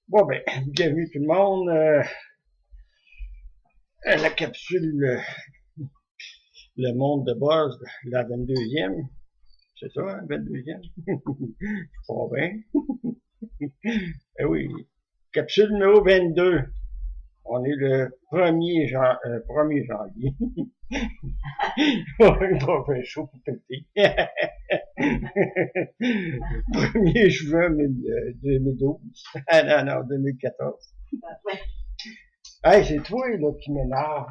Bon ben, bienvenue tout le monde à la capsule Le Monde de Buzz, la 22e. C'est ça, hein, 22e? Je crois bien. Eh oui, capsule numéro 22. On est le 1er janvier. Il va faire chaud pour péter. 1er juin 2012. Ah non, 2014. Hey, c'est toi là qui m'énerve.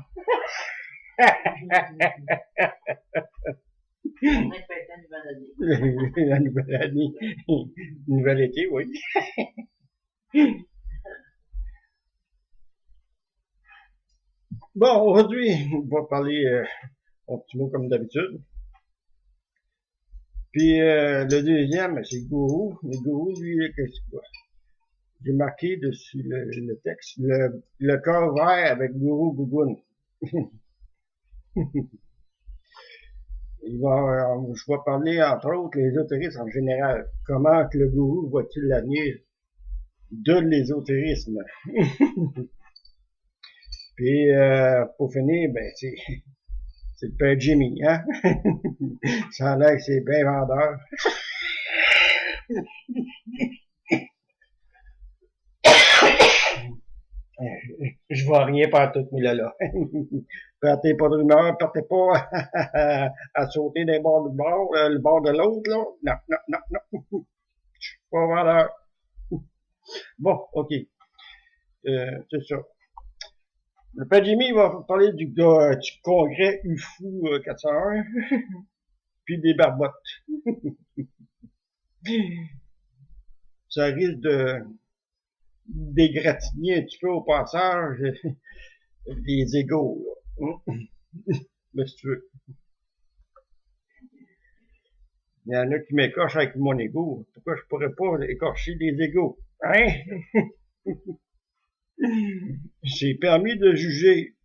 La nouvelle année. Nouvelle été, oui. Bon, aujourd'hui, on va parler un petit mot comme d'habitude. Puis le deuxième, c'est le gourou. Le gourou, lui, qu'est-ce que j'ai marqué dessus le texte, le cœur vert avec gourou Gougoun. Je vais parler, entre autres, les ésotérismes en général. Comment que le gourou voit-il l'avenir de l'ésotérisme? Puis, pour finir, ben, c'est le père Jimmy, hein? Ça a l'air que c'est bien vendeur. Je vois rien par tout, mais là. Partez pas de rumeur, partez pas à sauter d'un bord du bord, le bord de l'autre, là. Non. Je suis pas vendeur. Bon, ok. C'est ça. Le père Jimmy va parler du congrès UFO 401, puis des barbottes. Ça risque de d'égratigner un petit peu au passage les égaux, là. Mais si tu veux. Il y en a qui m'écorchent avec mon égo. Pourquoi je pourrais pas écorcher des égaux? Hein? C'est permis de juger.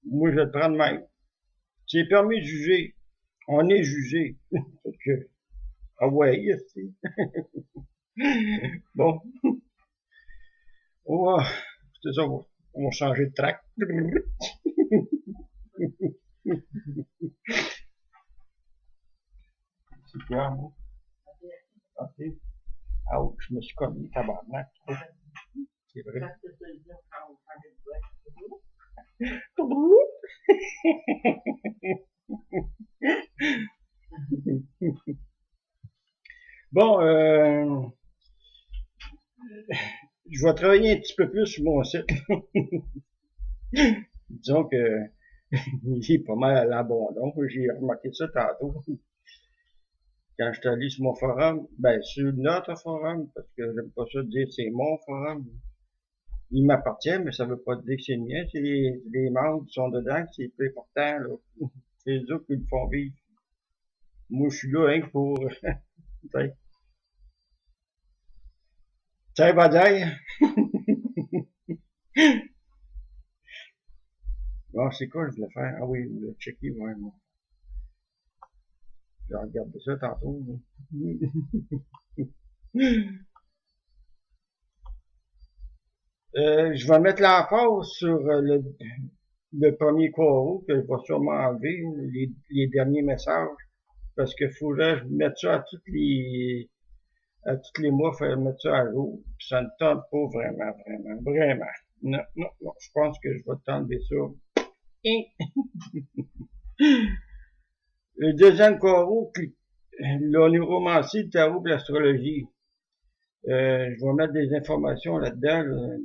Moi, je vais te prendre même. C'est permis de juger. On est jugé. Ah ouais, c'est. Bon. C'est ça, on va changer de track. C'est clair, moi. Ok. Ah oui, je me suis cogné, tabarnak. C'est vrai. Bon, je vais travailler un petit peu plus sur mon site. Disons que il est pas mal à l'abandon. J'ai remarqué ça tantôt. Quand je suis allé sur mon forum, ben sur notre forum, parce que j'aime pas ça dire c'est mon forum. Il m'appartient, mais ça veut pas dire que c'est le mien. C'est les membres qui sont dedans, c'est plus important, là. C'est eux qui le font vivre. Moi, je suis là, hein, pour, ça va dire. Bon, c'est quoi je voulais faire? Ah oui, je voulais checker, ouais, moi. Je vais regarder ça tantôt. Je vais mettre l'emphase sur le premier quorum que je vais sûrement enlever, les derniers messages, parce que faudrait que je mette ça à tous les mois, faire mettre ça à jour. Puis ça ne tente pas vraiment. Non, je pense que je vais t'enlever ça. Le deuxième quorum, la neuromancie, le tarot et l'astrologie. Je vais mettre des informations là-dedans. Là.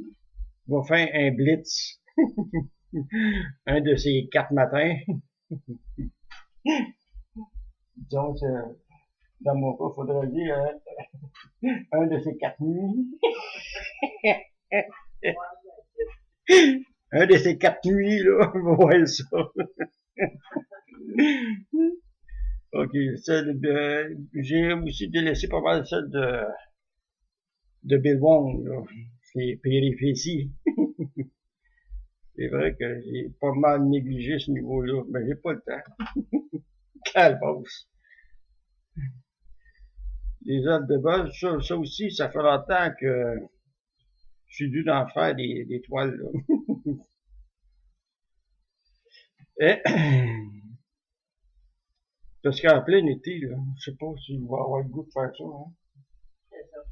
Je vais faire un blitz. Un de ces 4 matins. Disons que dans mon cas, il faudrait dire un de ces 4 nuits. Un de ces 4 nuits, là, on va voir ça. Ok, j'ai aussi délaissé pas mal celle de Bill Wong, là. C'est périphétie. C'est vrai que j'ai pas mal négligé ce niveau-là, mais j'ai pas le temps. Calvasse. des ailes de bol, ça aussi, ça fait longtemps que je suis dû d'en faire des toiles, là. Et, parce qu'en plein été, là, je sais pas s'il va avoir le goût de faire ça, hein. C'est ça.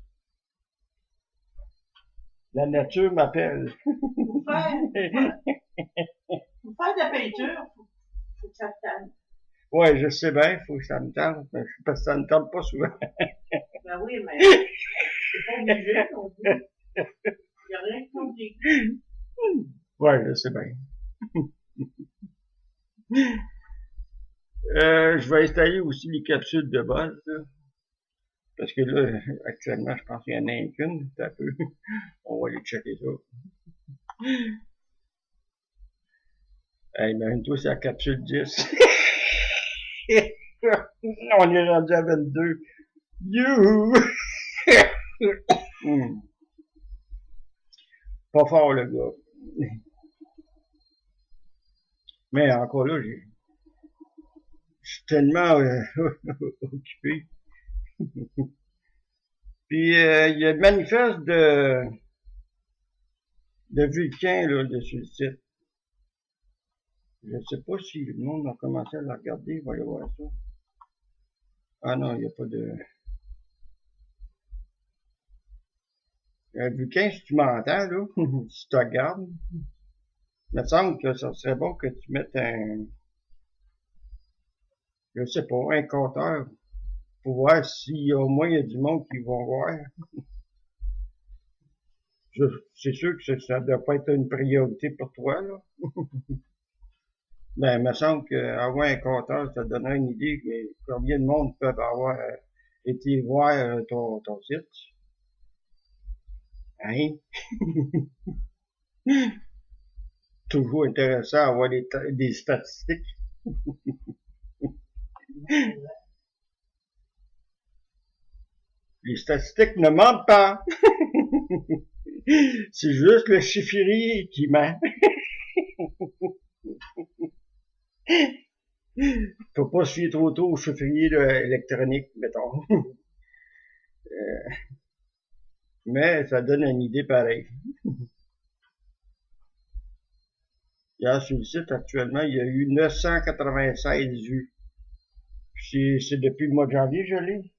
La nature m'appelle. Pour faire de la peinture, faut que ça te tente. Ouais, je sais bien, faut que ça me tente, mais parce que ça me tente pas souvent. Ben oui, mais c'est pas obligé non plus. Il n'y a rien de compliqué. Ouais, je sais bien. Je vais installer aussi les capsules de base, là. Parce que là, actuellement, je pense qu'il y en a qu'une, c'est un peu. On va aller checker ça. Hey, imagine-toi, c'est la capsule 10. On est rendu à 22. Youhou! Pas fort, le gars. Mais encore là, je suis tellement occupé. Puis, il y a le manifeste de Vulcain, là, sur le site. Je sais pas si le monde a commencé à le regarder. Voyons voir ça. Ah non, il n'y a pas de... Vulcain, si tu m'entends, là, si tu regardes, il me semble que ça serait bon que tu mettes je sais pas, un compteur pour voir si au moins il y a du monde qui va voir. C'est sûr que ça ne doit pas être une priorité pour toi, là. Ben, il me semble qu'avoir un compteur, ça donnerait une idée de combien de monde peuvent avoir été voir ton site. Hein? Toujours intéressant à avoir des statistiques. Les statistiques ne mentent pas. C'est juste le chiffrier qui ment. Faut pas se fier trop tôt au chiffrier électronique, mettons. Mais ça donne une idée pareille. Là, sur le site, actuellement, il y a eu 996 vues. C'est depuis le mois de janvier, je l'ai.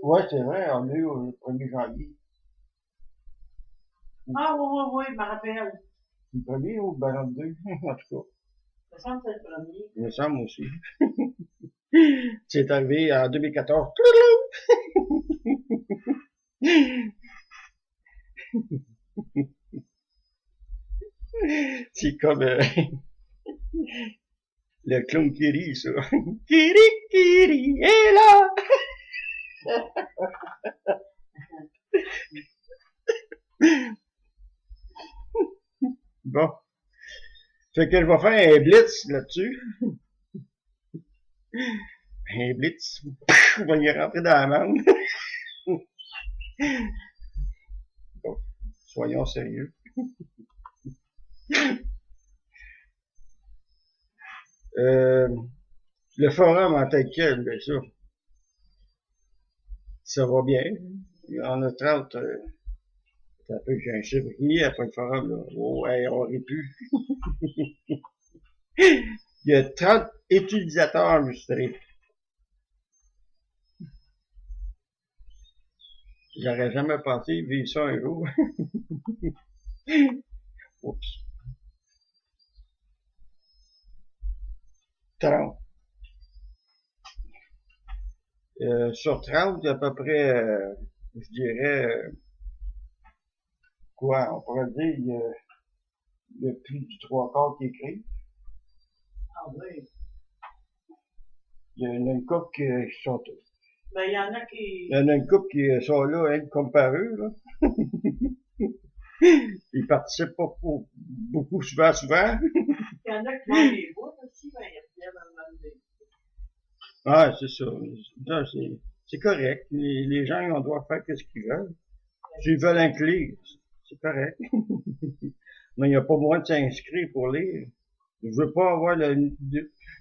Ouais, c'est vrai, on l'a eu au 1er janvier. Ah oui, je me rappelle. Le premier ou le 22, en tout cas. Ça me semble que c'est le premier. Il me semble aussi. C'est arrivé en 2014. C'est comme le clown qui rit, ça. Kiri est là! Bon. Fait que je vais faire un blitz là-dessus. Un blitz. On va y rentrer dans la manne. Bon. Soyons sérieux. Le forum en tant que tel, bien sûr, ça va bien. Il y en a 30, c'est un peu, j'ai un chiffrier après le forum, là. Oh, ouais, on aurait pu. Il y a 30 utilisateurs enregistrés. J'aurais jamais pensé vivre ça un jour. Oups. 30. Sur 30, il y a à peu près, je dirais, quoi, on pourrait dire, il y a plus du 3/4 qui écrit. Ah oui. Il y en a une couple qui sont, Ben, il y en a qui. il y en a une couple qui sont là, hein, comme par eux, là. Ils participent pas beaucoup souvent. Il y en a qui mangent les bouts aussi, ben, ils reviennent à demander. Ah, c'est ça. C'est correct. Les gens, on doit faire ce qu'ils veulent. S'ils veulent inclure, c'est correct. Mais il n'y a pas moyen de s'inscrire pour lire. Je veux pas avoir je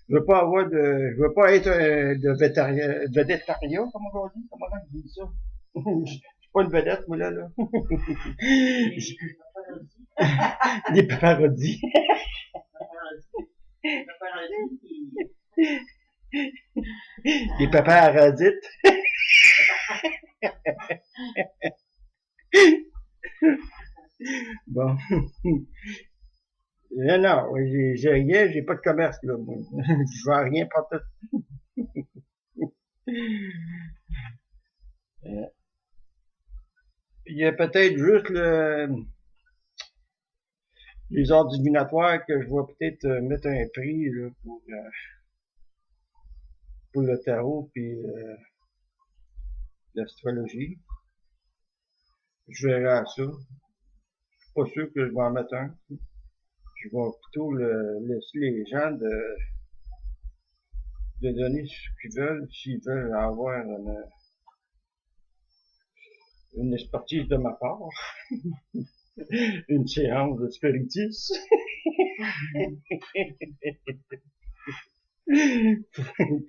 veux pas avoir je veux pas être de végétarien, comment on dit, comment on dit ça? Je suis pas une vedette, moi, là. Des paparazzi. Des paparasites. Bon. Non, j'ai rien, j'ai pas de commerce, là, moi. Je vends rien pour tout. Il y a peut-être juste les ordres divinatoires que je vais peut-être mettre un prix là, pour le tarot puis l'astrologie. Je verrai ça. Je suis pas sûr que je vais en mettre un. Je vais plutôt laisser les gens de donner ce qu'ils veulent, s'ils veulent avoir une expertise de ma part. Une séance de spiritisme.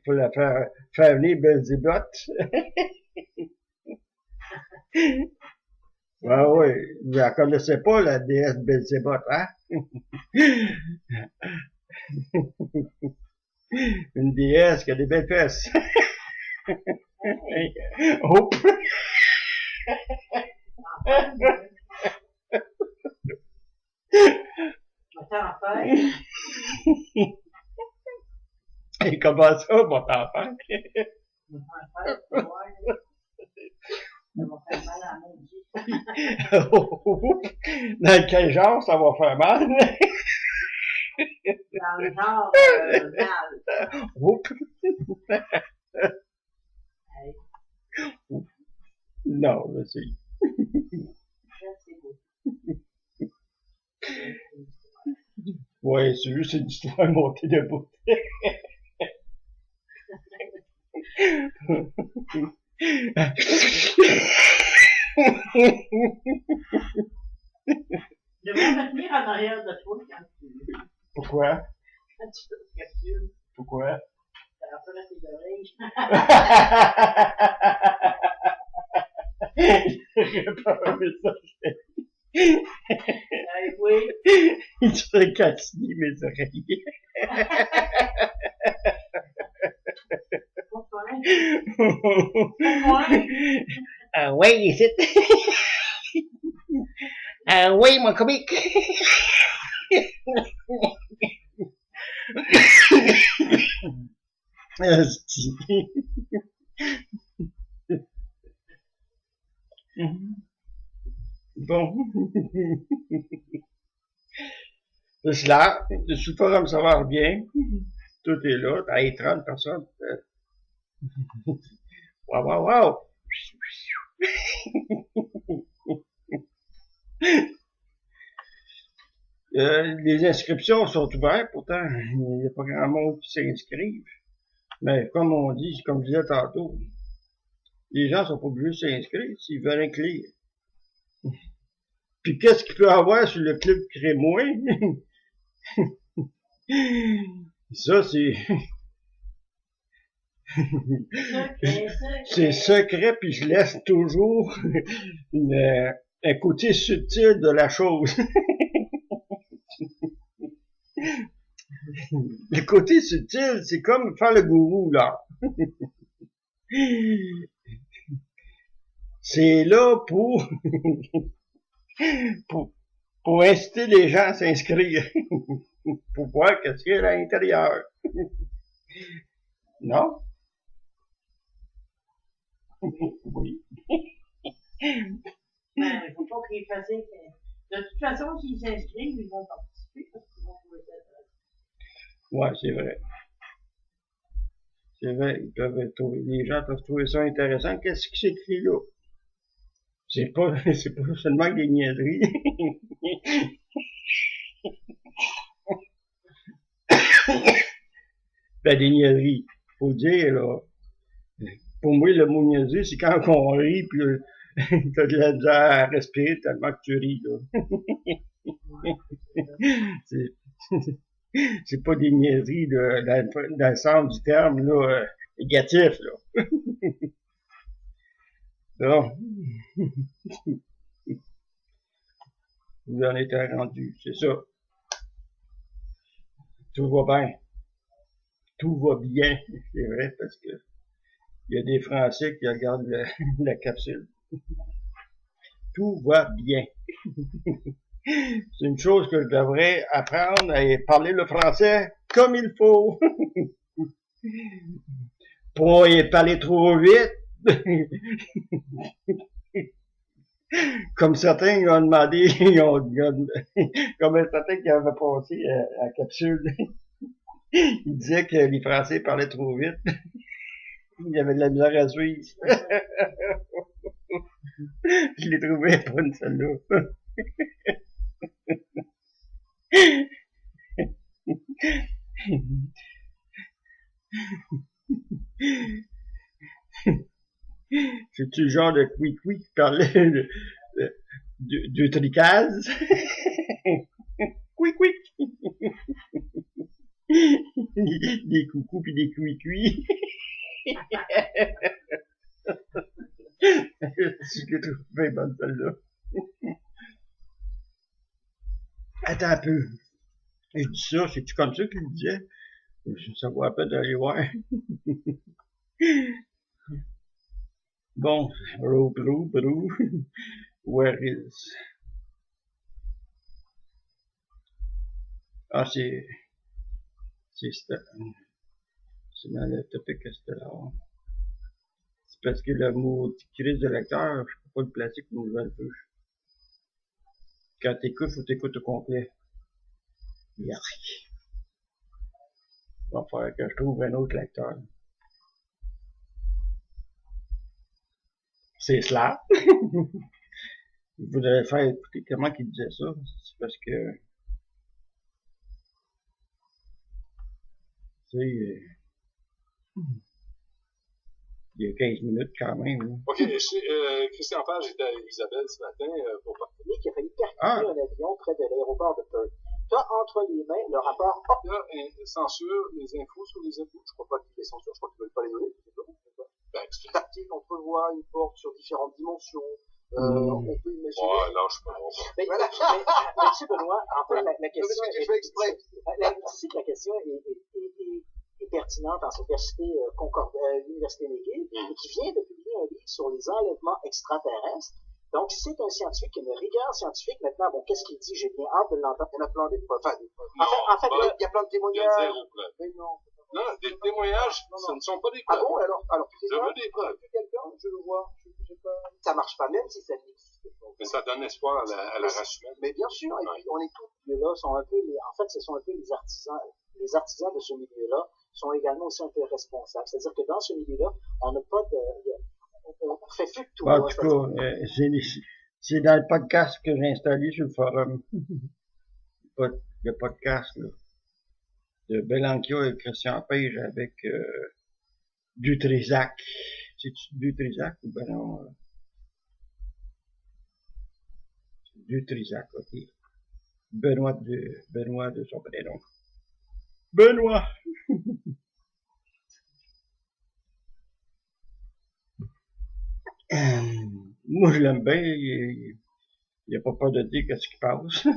Pour la faire venir Belzébuth. Ah oui, vous la connaissez pas, la déesse Belzébuth, hein? Une déesse qui a des belles fesses. Hop! Et comment ça, mon enfant? Dans quel genre ça va faire mal? Dans le genre mal. Oups. Non, je sais. Ouais, c'est juste une histoire montée debout. Je vais me tenir en arrière de toi quand tu Pourquoi? fais capsule. Pourquoi? Ça rappelle tes oreilles. J'ai pas aimé ça. Oui. Il serait cassé mes oreilles. Ah ouais, ici. Ah ouais, mon comique. Bon. C'est là, le sous-forum ça va bien. Tout est là, t'as 30 personnes. Waouh, waouh, waouh! Les inscriptions sont ouvertes, pourtant, il n'y a pas grand monde qui s'inscrivent. Mais comme on dit, comme je disais tantôt, les gens sont pas obligés de s'inscrire s'ils veulent inclure. Puis qu'est-ce qu'il peut y avoir sur le club Crémois? Ça, c'est secret, puis je laisse toujours un côté subtil de la chose. Le côté subtil, c'est comme faire le gourou, là. C'est là pour inciter les gens à s'inscrire. Pour voir qu'est-ce qu'il y a à l'intérieur. Non? Oui. Ben, il faut pas qu'ils fassent. De toute façon, s'ils s'inscrivent, ils vont participer parce qu'ils vont trouver ça intéressant. Ouais, c'est vrai. C'est vrai, les gens peuvent trouver ça intéressant. Qu'est-ce qui s'écrit là? C'est pas seulement des niaiseries. Ben, des niaiseries. Faut dire, là. Pour moi, le mot niaiserie, c'est quand on rit, puis t'as de la misère à respirer tellement que tu ris, là. C'est pas des niaiseries dans le sens du terme, là, négatif, là. Bon, vous en êtes rendu, c'est ça. Tout va bien. Tout va bien, c'est vrai, parce que il y a des Français qui regardent la capsule. Tout va bien. C'est une chose que je devrais apprendre à parler le français comme il faut. Pas y parler trop vite. Comme certains ils ont demandé, comme certains qui avaient passé à la capsule, ils disaient que les Français parlaient trop vite. Il y avait de la misère à suivre. Je l'ai trouvé bonne celle-là. C'est-tu le genre de quick qui parlait de tricase? Quick. Des coucous pis des cuits. Je l'ai trouvé bonne celle-là. Attends un peu. Je dis ça, c'est-tu comme ça qu'il disait? Ça vaut la peine d'aller voir. Bon, Brou, where is? Ah, c'est dans le topic stellar. C'est parce que le mot crise de lecteur, je peux pas le placer comme je veux. Quand t'écoutes, faut t'écouter au complet. Yark. Il va falloir que je trouve un autre lecteur. C'est cela. Je voudrais faire écouter comment il disait ça. C'est parce que, tu sais, il y a 15 minutes quand même. Là. OK, Christian Page était avec Isabelle ce matin pour parler. Qui a failli percuter un avion près de l'aéroport de Perth. Tu as entre les mains le rapport. Là, censure les infos sur les infos. Je crois pas qu'il les censure, je crois qu'ils veulent pas les donner. Ben, Cet article entrevoit une porte sur différentes dimensions. On peut imaginer. Ouais, là, je peux pas. Mais tu sais, Benoît, en fait, la question j'ai fait exprès. La question est pertinente en cette université l'université McGill, et qui vient de publier un livre sur les enlèvements extraterrestres. Donc, c'est un scientifique, une rigueur scientifique. Maintenant, bon, qu'est-ce qu'il dit? J'ai bien hâte de l'entendre. Il y en a plein de preuves. En fait, il y a plein de témoignages. Mais non. Non, des témoignages, ce ne sont pas des preuves. Ah bon, alors, je veux des preuves. Quelqu'un, je le vois. Ça marche pas, même si ça n'existe pas. Mais ça donne espoir à la race humaine. Mais bien sûr, et puis on est tous là, sont un peu en fait, ce sont un peu les artisans de ce milieu-là sont également aussi un peu responsables. C'est-à-dire que dans ce milieu-là, on n'a pas on fait plus de tout. En tout cas, c'est dans le podcast que j'ai installé sur le forum. Le podcast, là, de Belanquia et Christian Page avec Dutrisac. C'est-tu Dutrisac ou ben non? Dutrisac, ok. Benoît de son prénom. Benoît! Moi, je l'aime bien. Il n'y a pas peur de dire qu'est-ce qui passe.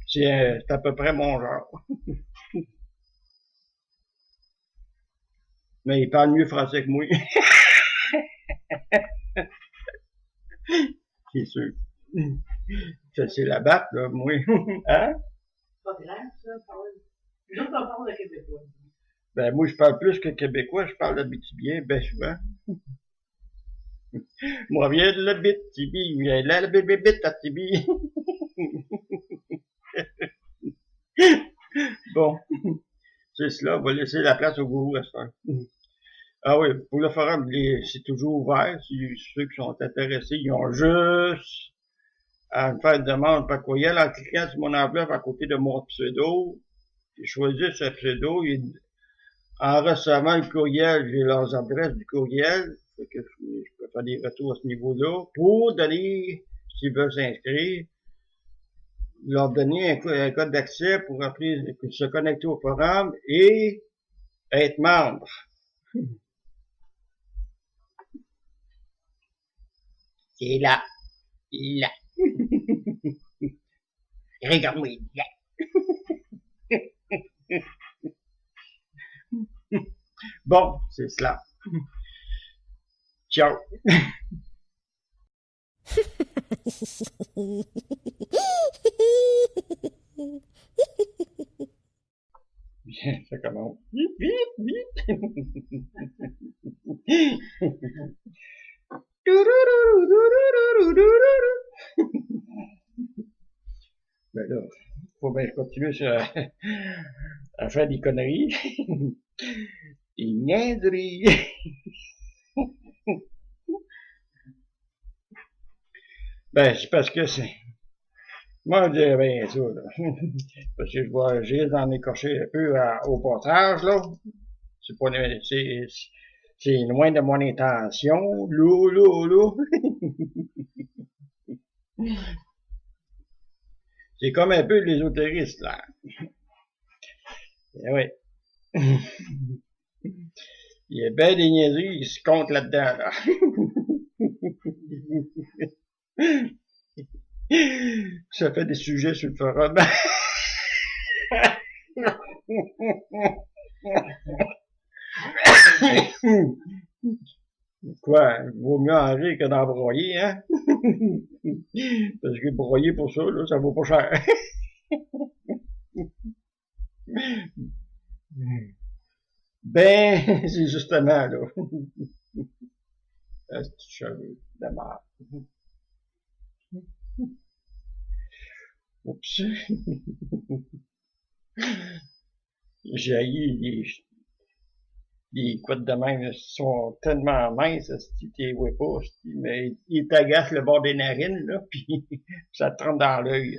C'est à peu près mon genre. Mais il parle mieux français que moi. C'est sûr. Ça, c'est la batte, là, moi. Hein? Pas grave, ça, parler. Nous autres, on parle de québécois. Ben, moi, je parle plus que québécois, je parle d'Abitibi, ben souvent. Moi, viens de l'Abitibi, viens là, la bébé à Tibi. Bon. C'est cela, on va laisser la place au gourou à ce temps. Ah oui, pour le forum, c'est toujours ouvert. Ceux qui sont intéressés, ils ont juste à me faire une demande par courriel en cliquant sur mon enveloppe à côté de mon pseudo. J'ai choisi ce pseudo. En recevant le courriel, j'ai leurs adresses du courriel. Fait que je peux faire des retours à ce niveau-là. Pour donner, s'ils veulent s'inscrire, leur donner un code d'accès pour se connecter au forum et être membre. C'est là. Là. Regarde-moi, là. Bon, c'est cela. Ciao. Bien, ça commence. Vite, vite, vite. Ben là, faut bien continuer à faire des conneries. Des niaiseries. Ben, c'est parce que c'est... Moi, je dirais bien ça, là. Parce que je risque d'en écorcher un peu au passage, là. C'est pas... C'est loin de mon intention. Là. C'est comme un peu l'ésotériste, là. Eh oui. Il y a bien des niaiseries qui se comptent là-dedans, là. Ça fait des sujets sur le forum. Quoi, il vaut mieux en rire que d'en broyer, hein? Parce que broyer pour ça, là, ça vaut pas cher. Ben, c'est justement, là. C'est cheveux de merde. Oups. J'ai haï les couettes de même, sont tellement minces, si tu les vois pas, mais ils t'agacent le bord des narines, là, puis ça te rentre dans l'œil.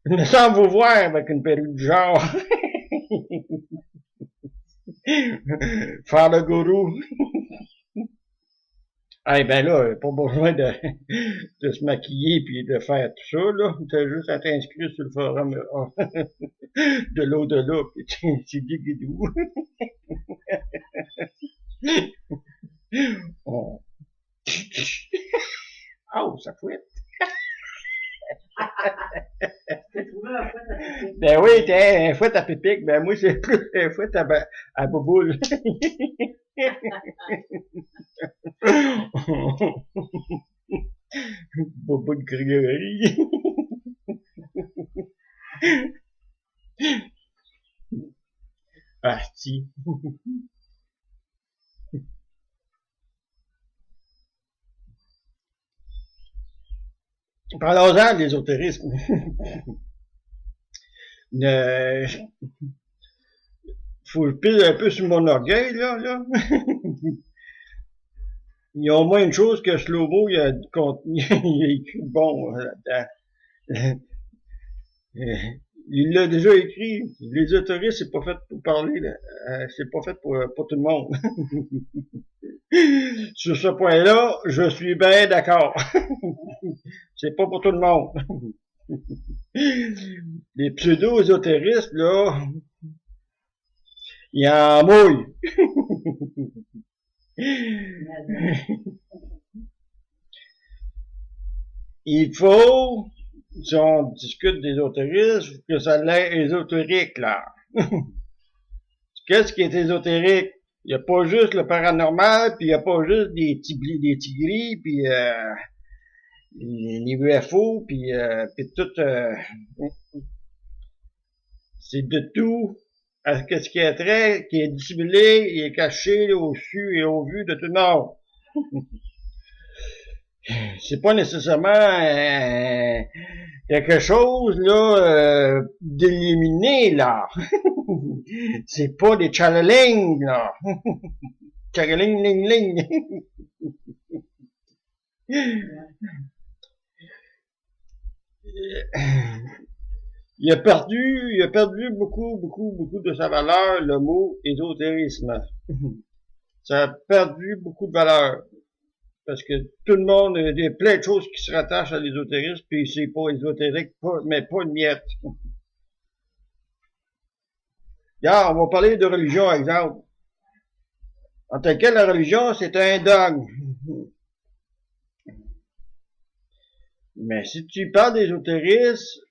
Je me sens vous voir avec une perruque du genre. Faire le gourou. Eh ben là, pas besoin de se maquiller puis de faire tout ça, là. T'as juste à t'inscrire sur le forum de l'au-delà, puis c'est du guidou. Oh. Oh, ça fouette. Ben oui, t'es un fouette à pipic, ben moi c'est plus un fouette à bouboule. Bouboule grillerie. Ah, si. Parlons-en de l'ésotérisme. Faut que je pile un peu sur mon orgueil, là. Il y a au moins une chose que Slobo, il a écrit bon là-dedans. Il l'a déjà écrit. L'ésotérisme, c'est pas fait pour parler, c'est pas fait pour tout le monde. Sur ce point-là, je suis bien d'accord. C'est pas pour tout le monde. Les pseudo-ésotéristes, là, ils en mouillent. Il faut, si on discute d'ésotérisme, que ça l'ait ésotérique, là. Qu'est-ce qui est ésotérique? Il n'y a pas juste le paranormal, puis il n'y a pas juste des tigris, puis les UFO, puis tout. C'est de tout. Qu'est-ce qui est trait, qui est dissimulé et caché au su et au vu de tout le monde. C'est pas nécessairement quelque chose là d'éliminé là. C'est pas des chalaling là. Chalaling ling ling. Il a perdu beaucoup de sa valeur, le mot ésotérisme. Ça a perdu beaucoup de valeur. Parce que tout le monde, il y a plein de choses qui se rattachent à l'ésotérisme, puis c'est pas ésotérique, mais pas une miette. Regarde, on va parler de religion, exemple. En tant que la religion, c'est un dogme. Mais si tu parles d'ésotérisme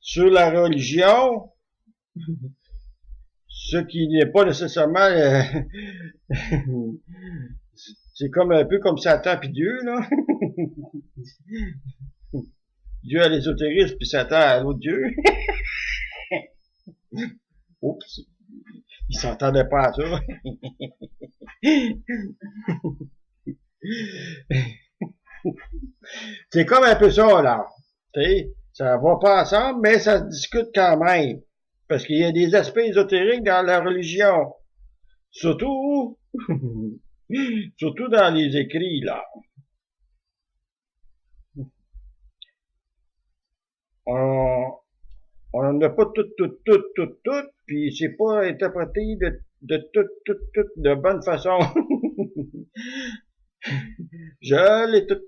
sur la religion, ce qui n'est pas nécessairement c'est comme un peu comme Satan puis Dieu, là. Dieu à l'ésotérisme puis Satan à l'autre Dieu. Oups. Il s'entendait pas à ça. C'est comme un peu ça, là. Tu sais, ça va pas ensemble, mais ça se discute quand même. Parce qu'il y a des aspects ésotériques dans la religion. Surtout, surtout dans les écrits, là. On n'en a pas tout, puis c'est pas interprété de tout, de bonne façon. Je l'ai tout.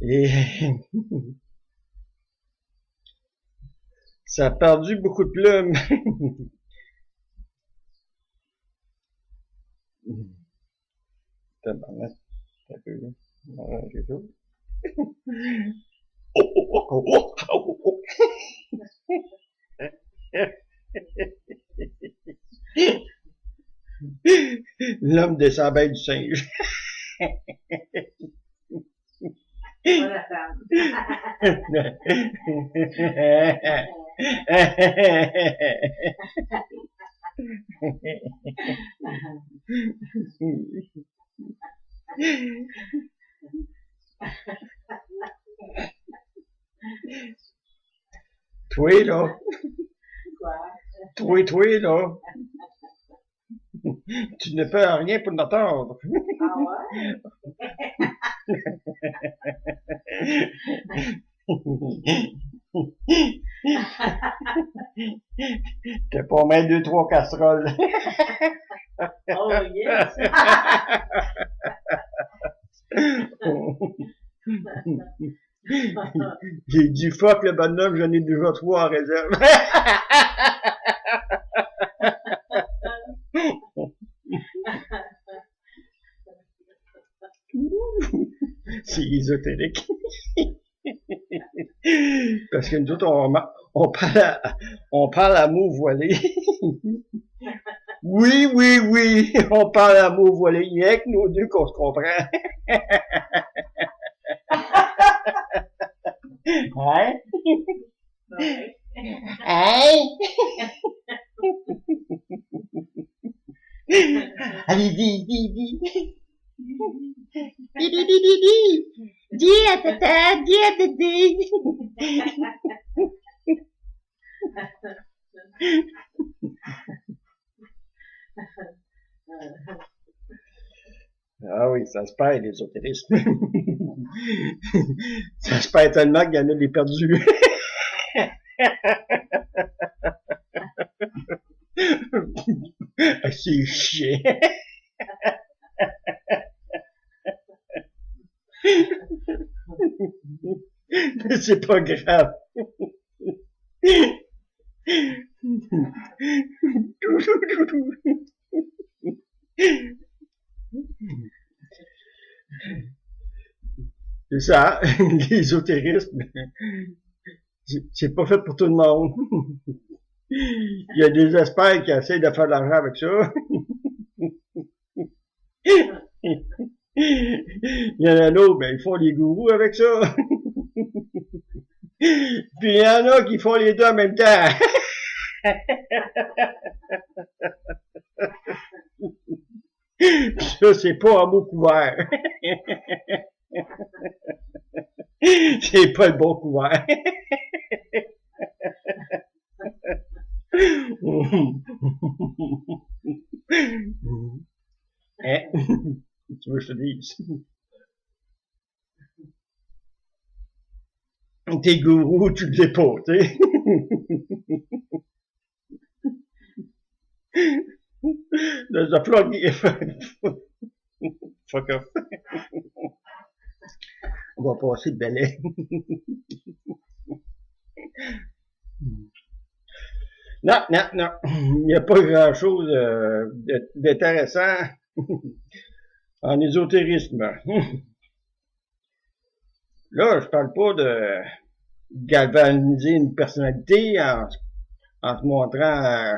Et ça a perdu beaucoup de plumes. Tabarnak. Un peu, là. Voilà, j'ai ça. L'homme descend bien du singe. Pas la femme. Toi, là. Quoi? Toi, là. Tu ne fais rien pour l'entendre. Ah ouais? T'as pas même 2-3 casseroles. Oh yes! J'ai dit fuck le bonhomme, j'en ai déjà 3 en réserve. C'est ésotérique. Parce que nous autres, on parle à mots voilés. Oui, on parle à mots voilés. Il y a que nous deux qu'on se comprend. Hein? Ouais. Hein? Allez, dis. Dis à tata, dis à tété. Ah oui, ça se perd, l'ésotérisme. Ça se perd tellement qu'il y en a des perdus. C'est chiant. C'est pas grave. C'est ça, l'ésotérisme, c'est pas fait pour tout le monde. Il y a des experts qui essayent de faire de l'argent avec ça. Il y en a d'autres, ben, ils font les gourous avec ça. Puis il y en a qui font les deux en même temps. Ça, c'est pas un mot couvert. C'est pas le bon couvert. Hein? Tu veux je te dise. T'es gourou, tu le sais pas, tu sais. There's a plug. Fuck off. On va passer le balai. Non, non, non. Il n'y a pas grand-chose d'intéressant en ésotérisme. Là, je parle pas de galvaniser une personnalité en se montrant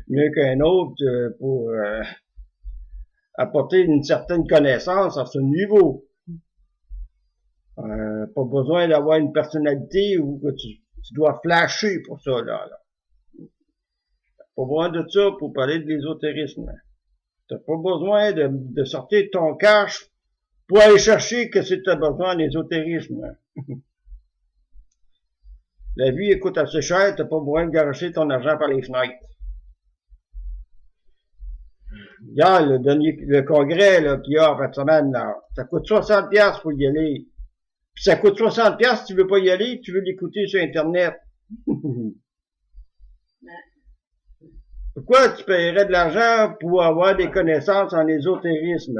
mieux qu'un autre pour apporter une certaine connaissance à ce niveau. Pas besoin d'avoir une personnalité où tu dois flasher pour ça, là. Pas besoin de ça pour parler de l'ésotérisme. T'as pas besoin de sortir ton cash pour aller chercher que c'est t'as besoin d'ésotérisme. La vie coûte assez cher, t'as pas besoin de garocher ton argent par les fenêtres. Hier, le congrès là, qu'il y a en fin de semaine, là, ça coûte 60$ pour y aller. Puis ça coûte 60$ si tu veux pas y aller, tu veux l'écouter sur Internet. Pourquoi tu paierais de l'argent pour avoir des connaissances en ésotérisme?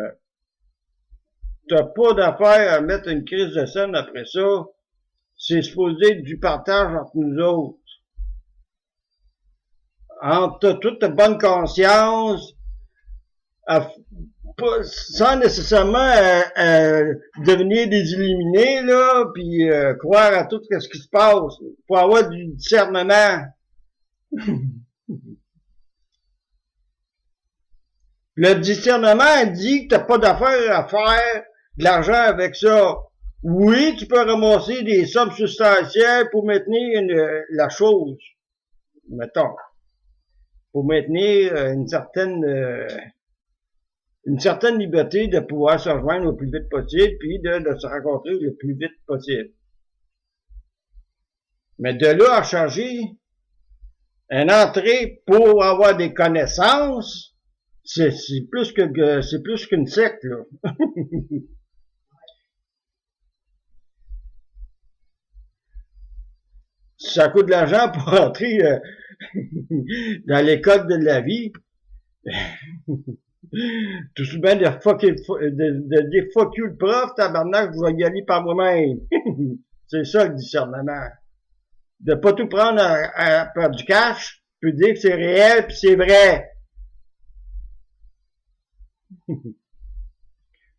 T'as pas d'affaire à mettre une crise de scène après ça. C'est supposé être du partage entre nous autres. T'as toute ta bonne conscience, sans nécessairement devenir des illuminés, là, puis croire à tout ce qui se passe, pour avoir du discernement. Le discernement dit que t'as pas d'affaire à faire de l'argent avec ça. Oui, tu peux ramasser des sommes substantielles pour maintenir la chose. Mettons. Pour maintenir une certaine liberté de pouvoir se rejoindre le plus vite possible, puis de se rencontrer le plus vite possible. Mais de là à charger une entrée pour avoir des connaissances, c'est plus qu'une secte, là. Ça coûte de l'argent pour entrer dans l'école de la vie. Tout de bien de fuck you le prof, tabarnak, je vais y aller par moi-même. C'est ça le discernement. De pas tout prendre à perdre du cash, puis dire que c'est réel, puis c'est vrai.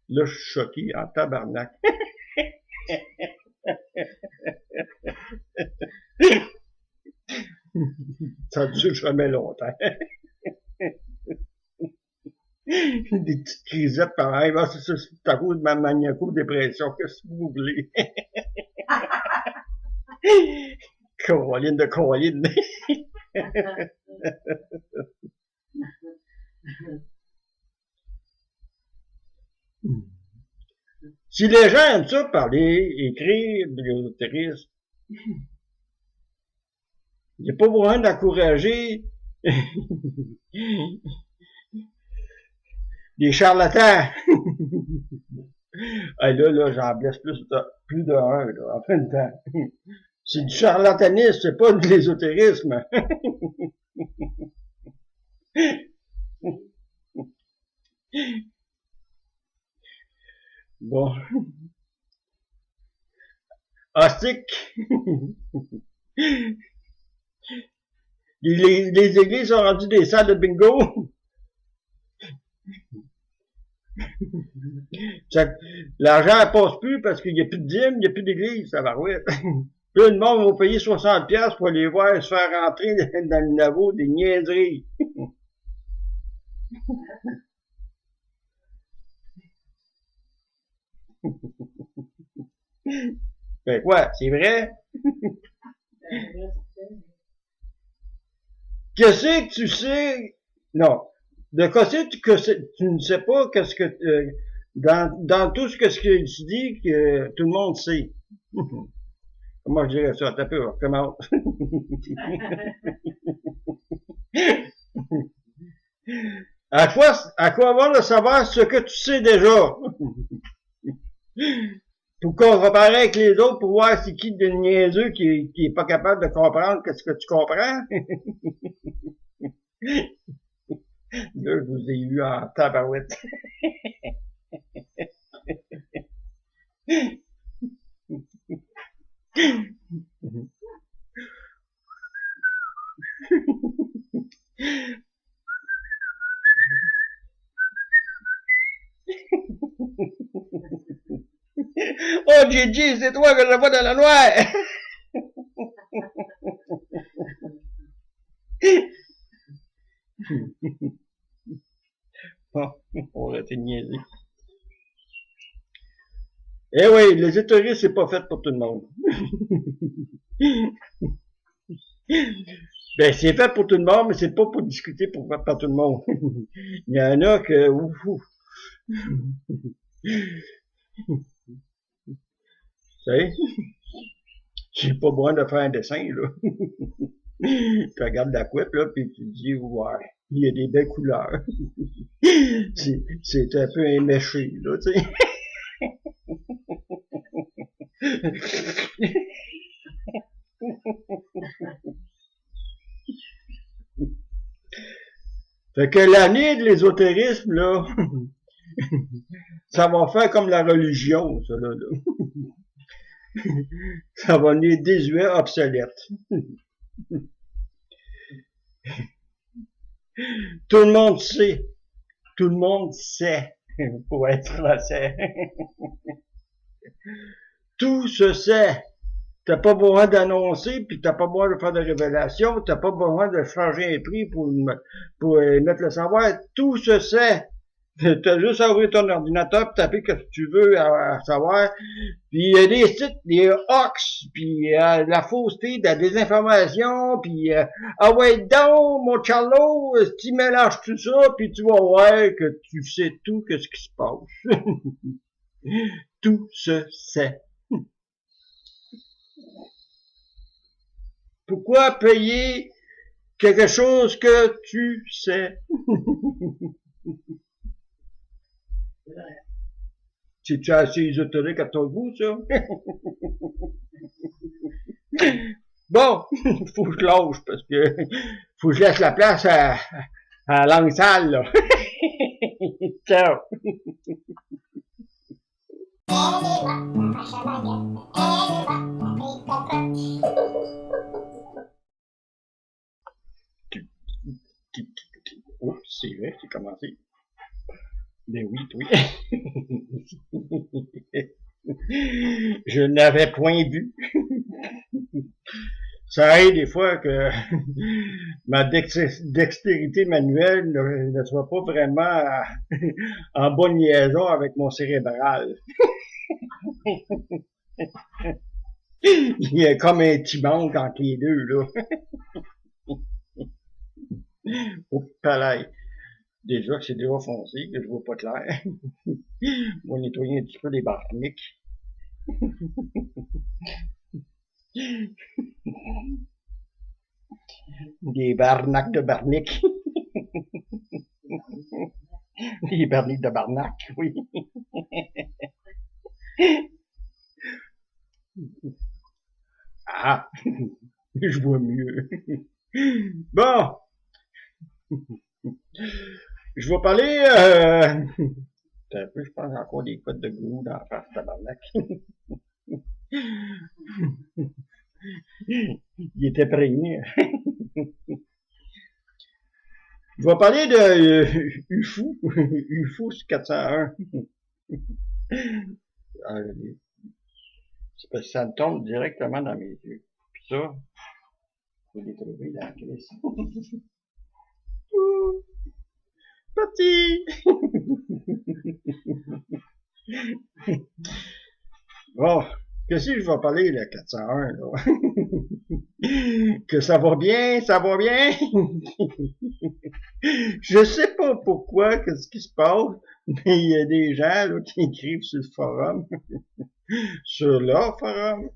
Là, je suis choqué en tabarnak. Ça dure jamais longtemps. Des petites crisettes pareilles. Ah, c'est à cause de ma maniaco-dépression. Qu'est-ce que vous voulez? Caroline de Caroline. Si les gens aiment ça, parler, écrire de l'ésotérisme, il n'y a pas besoin d'encourager des charlatans. Ah, là, j'en blesse plus d'un, là, en même temps. C'est du charlatanisme, c'est pas de l'ésotérisme. Bon. Hostique. Les églises sont rendues des salles de bingo. L'argent passe plus parce qu'il n'y a plus de dîmes, il n'y a plus d'église, ça va rouler. Puis le monde va payer 60$ pour aller voir se faire rentrer dans le lavabo des niaiseries. Ben quoi, c'est vrai? Qu'est-ce que tu sais? Non. De qu'est-ce que tu ne sais pas qu'est-ce que dans tout ce que tu dis que tout le monde sait. Comment je dirais ça? T'as peur, comment? À quoi bon de savoir ce que tu sais déjà? Pour comparer avec les autres, pour voir c'est qui de niaiseux qui est pas capable de comprendre qu'est-ce que tu comprends? Là, je vous ai eu en tabarouette. Oh, Gigi, c'est toi que je vois dans la noire! Bon, on va arrêter de niaiser. Eh oui, les étouristes, c'est pas fait pour tout le monde. Ben, c'est fait pour tout le monde, mais c'est pas pour discuter par tout le monde. Il y en a que, ouf, ouf. Tu sais, j'ai pas besoin de faire un dessin, là. Tu regardes la couette, là, puis tu te dis, ouais, il y a des belles couleurs. C'est un peu éméché, là, tu sais. Fait que l'année de l'ésotérisme, là, ça va faire comme la religion, ça, là. Ça va devenir désuet, obsolète. Tout le monde sait. Tout le monde sait, pour être français. Tout se sait. T'as pas besoin d'annoncer, puis t'as pas besoin de faire de révélations, t'as pas besoin de changer un prix pour mettre le savoir. Tout se sait. T'as juste à ouvrir ton ordinateur pis taper ce que tu veux à savoir. Puis il y a des sites, des hoax, puis la fausseté, de la désinformation, puis ah ouais donc, mon Charlot, tu mélanges tout ça, puis tu vas voir que tu sais tout ce qui se passe. Tout se sait. Pourquoi payer quelque chose que tu sais? C'est-tu assez ésotérique à ton goût, ça? Bon, faut que je lâche, parce que faut que je laisse la place à la langue sale, là. Ciao! Oh, c'est vrai, c'est commencé. Mais oui, oui. Je n'avais point vu. Ça aide des fois que ma dextérité manuelle ne soit pas vraiment en bonne liaison avec mon cérébral. Il y a comme un petit manque entre les deux, là. Au palais. Déjà que c'est déjà foncé, que je vois pas clair. On va nettoyer un petit peu les barniques. Des barnaques de barniques. Des barniques de barnac, oui. Ah, je vois mieux. Bon. Je vais parler, un peu, je pense encore des codes de glue dans la face tabarnak. Il était prévenu. Je vais parler de UFO. UFO 401. C'est parce que ça me tombe directement dans mes yeux. Puis ça, je vais les trouver dans la crise. Parti! Bon, qu'est-ce que je vais parler, le 401, là? Que ça va bien, ça va bien? Je sais pas pourquoi, qu'est-ce qui se passe, mais il y a des gens, là, qui écrivent sur le forum, sur leur forum,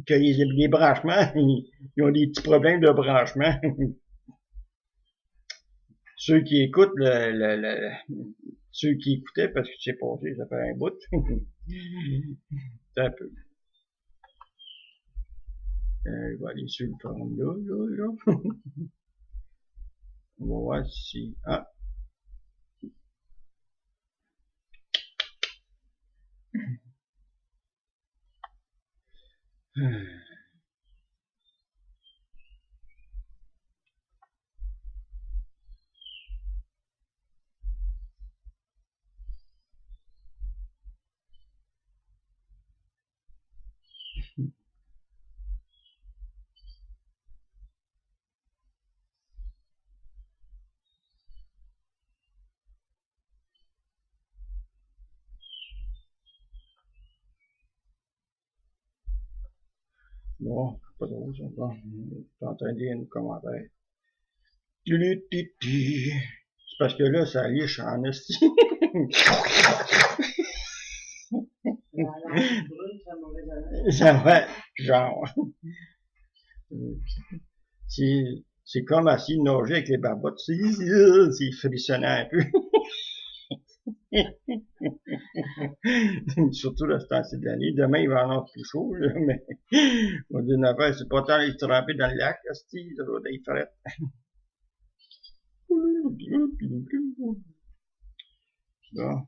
que les branchements, ils ont des petits problèmes de branchement. ceux qui écoutent ceux qui écoutaient, parce que c'est passé, ça fait un bout. C'est un peu. Je vais aller sur le forum là. On va voir si... Ah! Bon, pas drôle, ça. Bon, je suis en train de lire nos commentaires. C'est parce que là, ça liche en esti. Ça va, genre. C'est comme assis nager avec les barbottes. C'est frissonnant un peu. Surtout là, ce temps-ci de l'année. Demain, il va en avoir plus chaud, là, mais on dit une affaire, c'est pas tant les tremper dans le lac, esti, ça doit être fret. Bon.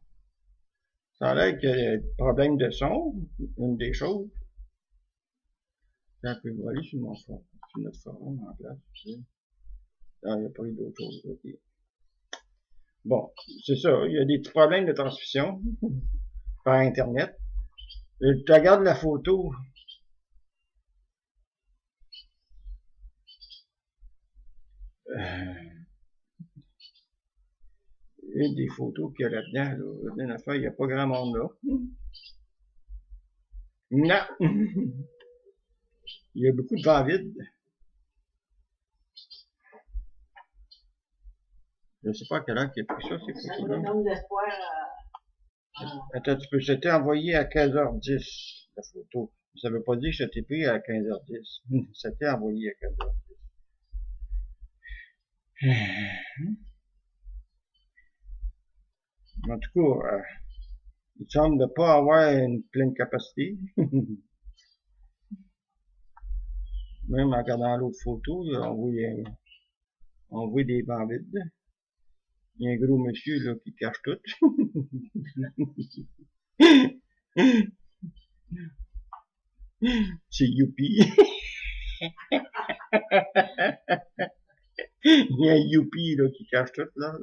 Ça a l'air qu'il y a des problèmes de son, une des choses. Un peu voilé sur mon forum, sur notre forum en place. Là, il n'y a pas eu d'autre chose. Okay. Bon, c'est ça. Il y a des petits problèmes de transmission par Internet. Tu regardes la photo. Une des photos qu'il y a là-dedans, là, il n'y a pas grand monde là. Non! Il y a beaucoup de vent vide. Je ne sais pas à quelle heure il a pris ça, ces photos-là. Attends un petit peu, c'était envoyé à 15h10, la photo. Ça ne veut pas dire que c'était pris à 15h10. C'était envoyé à 15h10. En tout cas, il semble ne pas avoir une pleine capacité. Même en regardant l'autre photo, on voit des bancs vides. Il y a un gros monsieur là, qui cache tout. C'est youpi. Il y a un youpi là, qui cache tout là.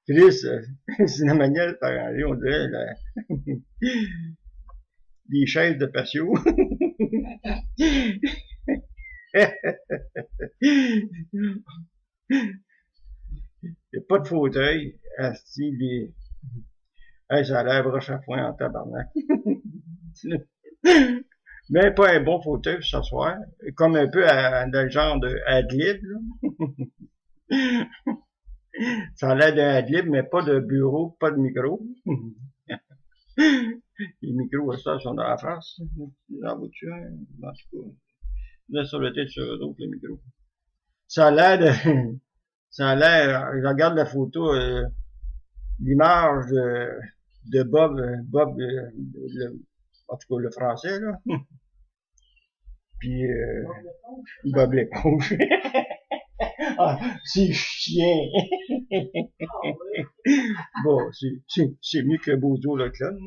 Chris, c'est une manière de s'arranger, on dirait des chaises de patio. Il n'y a pas de fauteuil. Ça a l'air broche à foin en tabarnak. Mais pas un bon fauteuil pour s'asseoir. Comme un peu dans le genre de Adlib, là. Ça a l'air d'un Adlib, mais pas de bureau, pas de micro. Les micros, ça, sont dans la face. Dans la voiture, en tout cas. Là, sur le tête sur eux autres, les micros. Ça a l'air je regarde la photo, l'image de Bob, en tout cas, le français, là. Puis, Bob l'éponge. Ah, c'est chien. Bon, c'est mieux que Bozo le clown.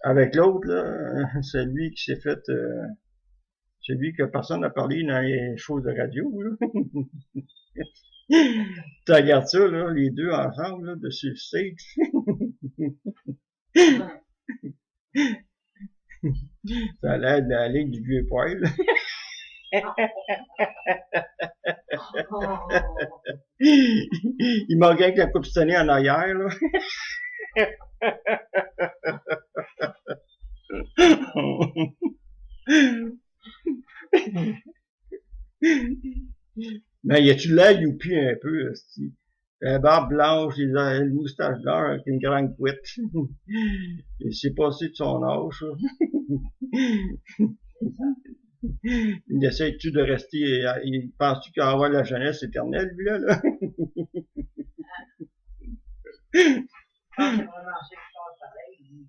Avec l'autre, là, c'est lui qui s'est fait, c'est lui que personne n'a parlé dans les choses de radio, là. Tu regardes ça, là, les deux ensemble, là, de sur le stage. Ça a l'air de la ligne du vieux poil. Il manquait avec la coupe sonnée en arrière, là. Mais y a-tu l'air youpi un peu, La barbe blanche, les moustaches blanches avec une grande couette. Il s'est passé de son âge, ça. Il essaie-tu de rester, il pense-tu qu'il va avoir la jeunesse éternelle, lui, là? Ah, c'est vraiment ça qui sort pareil.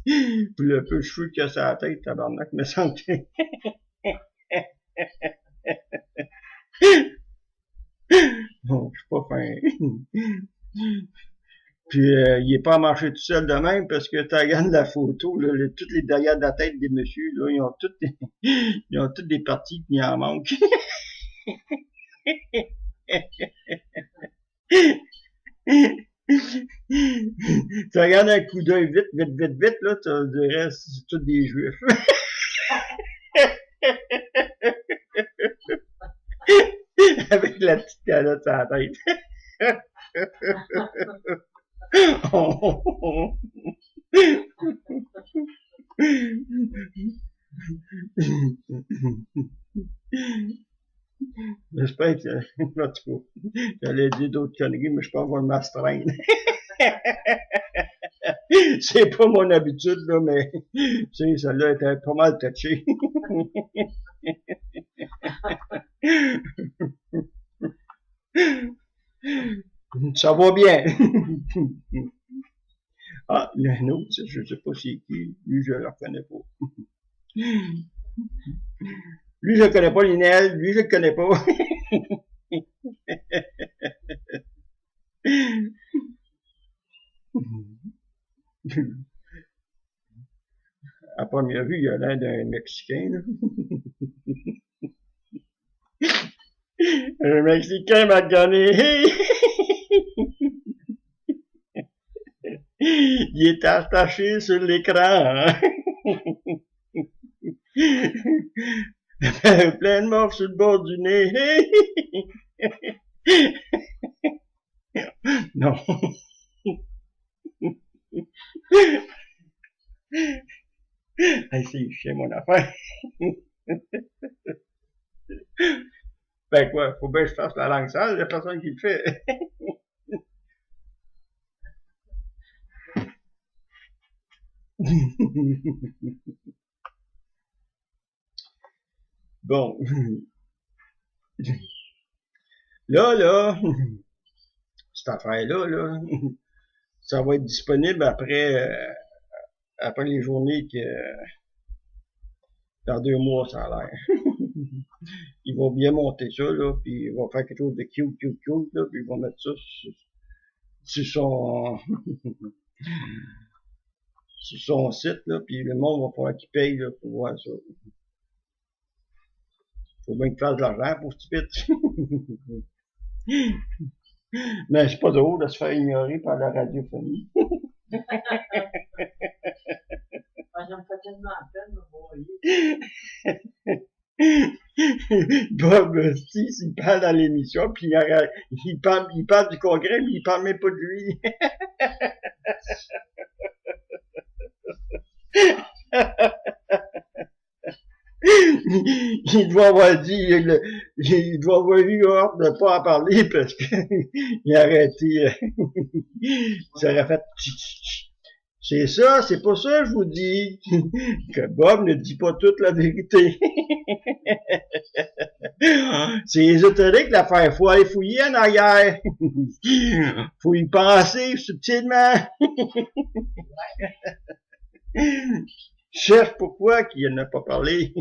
Puis le peu de cheveux qu'il a sur la tête, tabarnak, me semble que... Bon, je suis pas fin. Puis il est pas à marcher tout seul de même parce que tu regardes la photo, là, toutes les derrière de la tête des messieurs, là, ils ont toutes des parties qui en manquent. Tu regardes un coup d'œil vite, là, tu dirais c'est tous des juifs. Avec la petite calotte sur la tête. J'espère que, en tout cas, j'allais dire d'autres conneries, mais je pense qu'on m'astreindre. C'est pas mon habitude, là, mais, tu sais, celle-là était pas mal touchée. Ça va bien. Ah, un autre, je sais pas c'est qui. Lui, je le reconnais pas. Lui, je le connais pas, Linel. Lui, je le connais pas. À première vue, il a l'air d'un Mexicain, là. Un Mexicain m'a gagné. Il est attaché sur l'écran. Plein de morts sur le bord du nez. Non. Hey, c'est chiant, mon affaire. Ben quoi, faut bien que je fasse la langue sale, il y a personne qui le fait. Bon. Là, cette affaire-là, là, ça va être disponible après les journées que, dans 2 mois, ça a l'air. Ils vont bien monter ça, là, puis ils vont faire quelque chose de cute, là, puis ils vont mettre ça sur son, sur son site, là, puis le monde va falloir qu'il paye, là, pour voir ça. Faut bien qu'il fasse de l'argent pour ce type. Mais c'est pas drôle de se faire ignorer par la radiophonie. Ça me fait tellement peine de voir. Bob, s'il parle dans l'émission, puis il parle du congrès, mais il parle même pas de lui. Il doit avoir dit, il doit avoir eu hâte de pas en parler parce qu'il a arrêté, il s'aurait fait c'est ça, c'est pas ça, je vous dis, que Bob ne dit pas toute la vérité. C'est ésotérique l'affaire, faut aller fouiller en arrière. Faut y penser subtilement. Cherche pourquoi qu'il n'a pas parlé.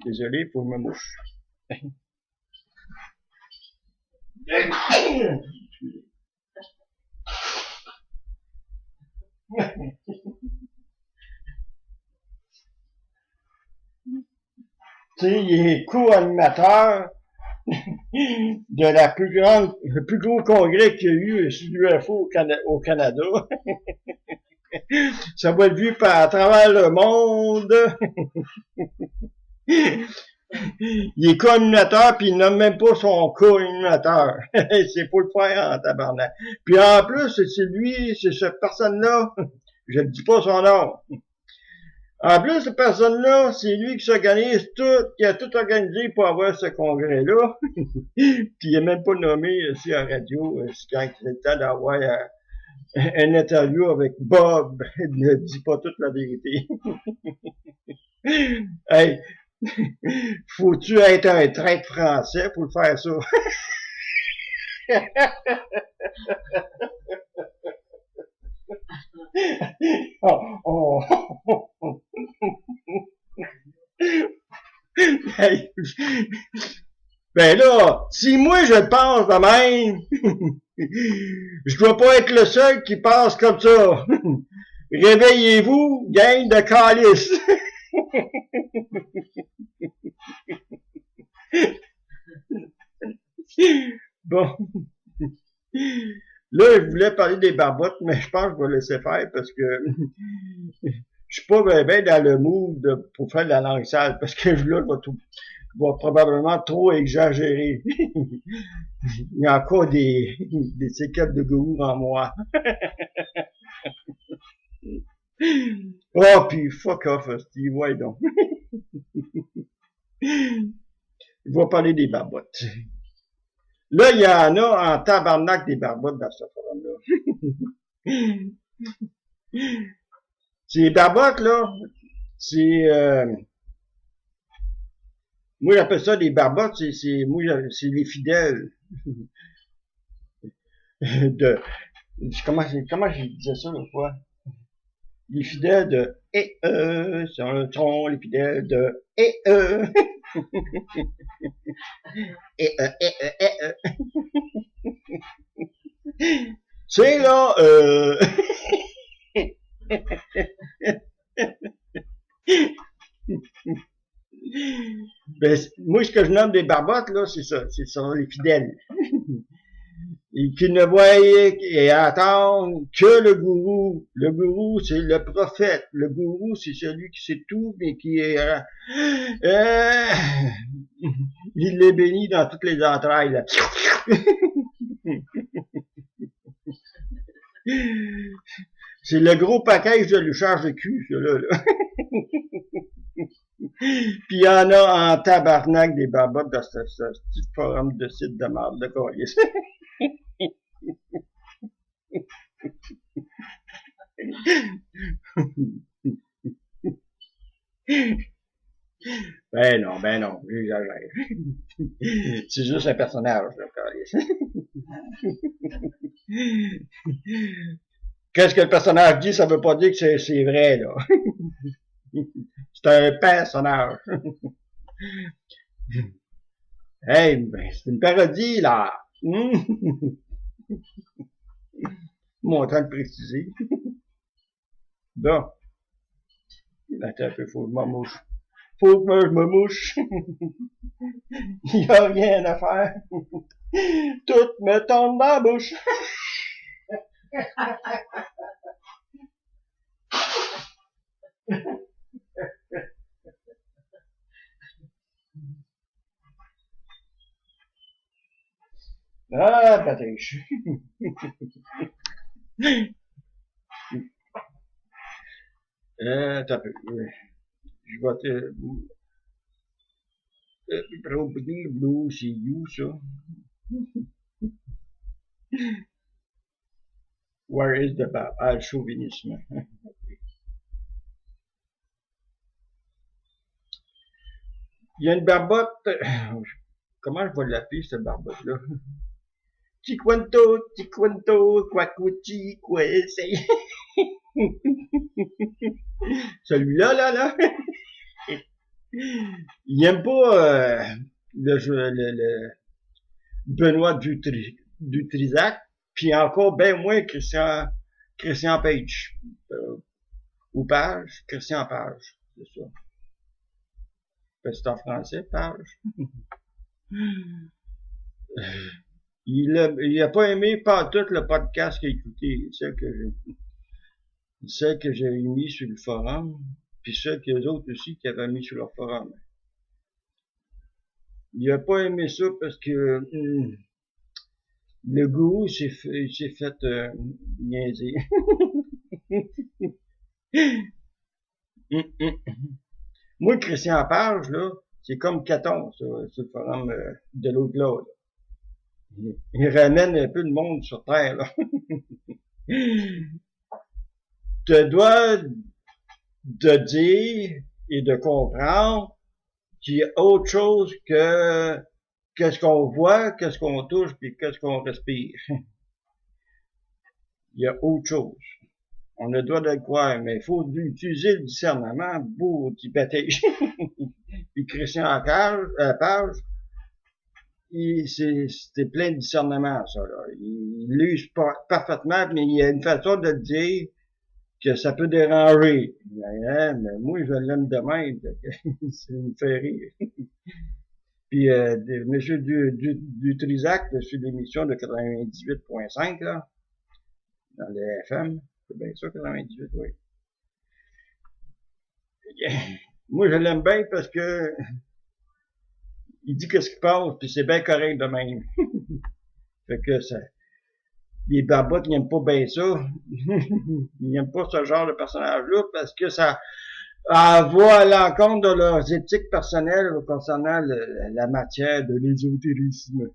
Désolé pour ma mouche. Tu sais, il est co-animateur de le plus gros congrès qu'il y a eu sur l'UFO au Canada. Ça va être vu à travers le monde. Il est co-animateur, puis il nomme même pas son co-animateur. C'est pour le faire en tabarnak. Puis en plus, c'est lui, c'est cette personne-là, je ne dis pas son nom, En plus, cette personne-là, c'est lui qui s'organise tout, qui a tout organisé pour avoir ce congrès-là. Puis il n'est même pas nommé ici à la radio, quand c'est le temps d'avoir une interview avec Bob. Il ne dit pas toute la vérité. Hey, faut-tu être un traître français pour le faire ça? Oh, oh. Hey. Ben là, si moi je pense de même, je dois pas être le seul qui pense comme ça. Réveillez-vous, gang de calices. Bon. Là, je voulais parler des barbottes, mais je pense que je vais laisser faire parce que je suis pas bien dans le mood pour faire de la langue sale parce que là, je vais probablement trop exagérer. Il y a encore des séquelles de goût en moi. Oh, puis fuck off, Steve, ouais donc. Je vais parler des barbottes. Là, il y en a en tabarnak des barbottes dans ce forum-là. Ces barbottes, là, c'est... moi, j'appelle ça des barbottes, c'est les fidèles. Comment je disais ça l'autre fois? Les fidèles de sur le tronc, les fidèles de C'est là, ben, moi, ce que je nomme des barbottes, là, c'est ça les fidèles. Et qui ne voyaient et attendent que le gourou. Le gourou, c'est le prophète. Le gourou, c'est celui qui sait tout, mais qui est... il les bénit dans toutes les entrailles. Là. C'est le gros package de charge de cul, celui-là. Là. Puis il y en a en tabarnak des barbottes dans ce petit forum de site de marde de colis. Ben non, j'exagère. C'est juste un personnage, là, Qu'est-ce que le personnage dit, ça veut pas dire que c'est vrai, là. C'est un personnage. Hey, ben, c'est une parodie, là. Moi, en train de préciser. Bon. Attends un peu, faut que je me mouche. Faut que je me mouche. Il y a rien à faire. Tout me tombe dans la bouche. Ah, patèche. T'as peu. Je vais te... Blue, c'est you, ça. Where is the bab? Ah, le chauvinisme. Il y a une barbotte. Comment je vais l'appeler, cette barbotte-là? Chiquanto, quacuchi, quessé. Celui-là, là. Il aime pas le Benoît Dutrisac, puis encore bien moins Christian Page. Ou Page, Christian Page, c'est ça. C'est en français, Page. Il a pas aimé pas tout le podcast qu'il a écouté, celle que j'ai mis sur le forum, puis celle que les autres aussi qui avaient mis sur leur forum. Il a pas aimé ça parce que le gourou s'est fait niaiser. Moi, Christian Page, là, c'est comme Caton, sur le forum de l'au-delà. Il ramène un peu le monde sur Terre, là. Tu dois de dire et de comprendre qu'il y a autre chose que qu'est-ce qu'on voit, qu'est-ce qu'on touche, puis qu'est-ce qu'on respire. Il y a autre chose. On a le droit de le croire, mais il faut utiliser le discernement pour t'y péter. Puis Christian Page, c'était plein de discernement, ça, là. Il l'use parfaitement, mais il y a une façon de le dire que ça peut déranger. Mais moi, je l'aime de même. Ça me fait rire. Puis, M. Dutrisac, sur l'émission de 98.5, là, dans les FM, c'est bien ça, 98, oui. Moi, je l'aime bien parce que il dit qu'est-ce qu'il pense, puis c'est bien correct de même. Fait que ça, les barbottes n'aiment pas bien ça. Ils n'aiment pas ce genre de personnage-là parce que ça va à l'encontre de leurs éthiques personnelles concernant la matière de l'ésotérisme.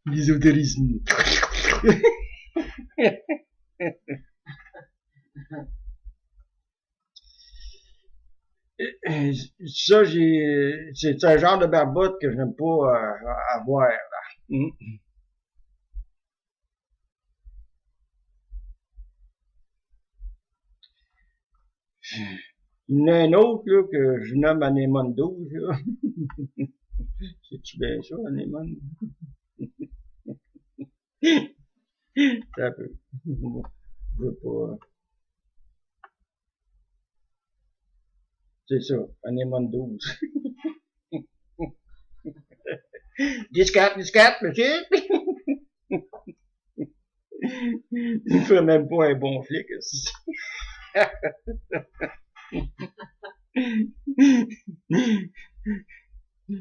L'ésotérisme. Ça, c'est un genre de barbotte que je n'aime pas avoir, là. Il y en a un autre, là, que je nomme Anémone 12, là. C'est-tu bien ça, Anémone? C'est un peu. Je veux pas. C'est ça, Anémone 12. 10-4, monsieur! Il fait même pas un bon flic, aussi.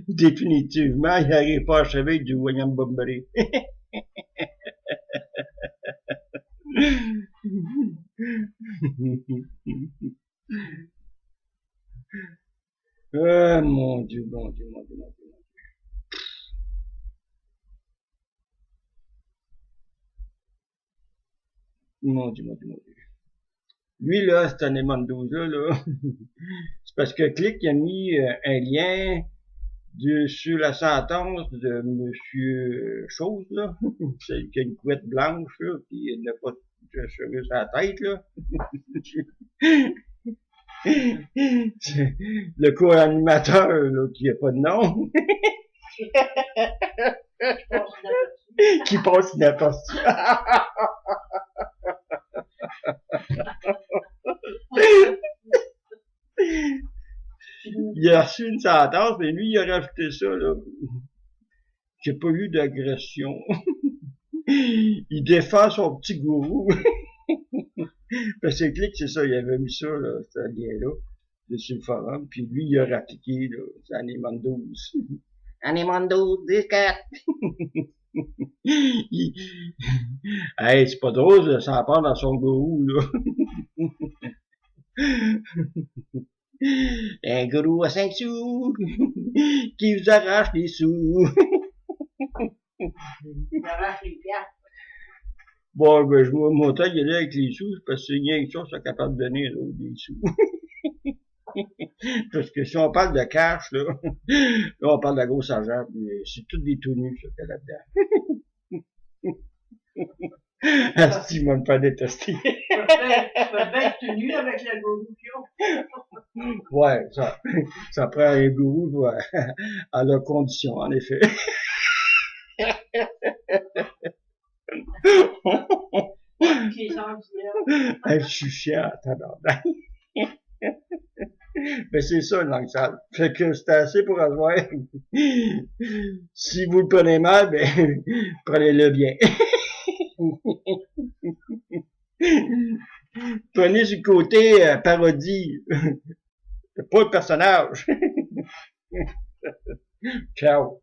Définitivement, il n'arrive pas à achever du William Bombery. Mon Dieu, mon Dieu, mon Dieu, mon Dieu. Mon Dieu, mon Dieu, mon Dieu. Lui, là, cet Anémone 12 là, c'est parce que Click a mis un lien sur la sentence de Monsieur Chose, là, c'est qui a une couette blanche, là, puis il n'a pas de cheveux sur la tête, là. Le co-animateur, là, qui n'a pas de nom. Qui passe inaperçu. Il a reçu une sentence, mais lui, il a rajouté ça, là. J'ai pas eu d'agression. Il défend son petit gourou. Parce que Click, c'est ça, il avait mis ça, là, ce lien-là, sur le forum, puis lui, il a rappliqué, là, c'est Anémone 12. Anémone 12, 10-4. Hey, c'est pas drôle de s'en prendre dans son gourou, là. Un gourou à 5 sous qui vous arrache les sous. Il arrache les piastres. Bon, ben, je vois mon temps y aller avec les sous, parce que c'est rien que ça, c'est capable de donner, là, des sous. Parce que si on parle de cash, là, on parle de gros argent, mais c'est tout des tout nus, ça, qu'il y a là-dedans. Asti, il va me faire détester. Tu vas bien être tenu avec la corruption. Ouais, ça prend un gourou, ouais, à leurs conditions, en effet. Je suis chiant, tabarnak. Ben, c'est ça, une langue sale. Fait que c'est assez pour avoir. Si vous le prenez mal, ben, prenez-le bien. Prenez du côté parodie. Pas le personnage. Ciao.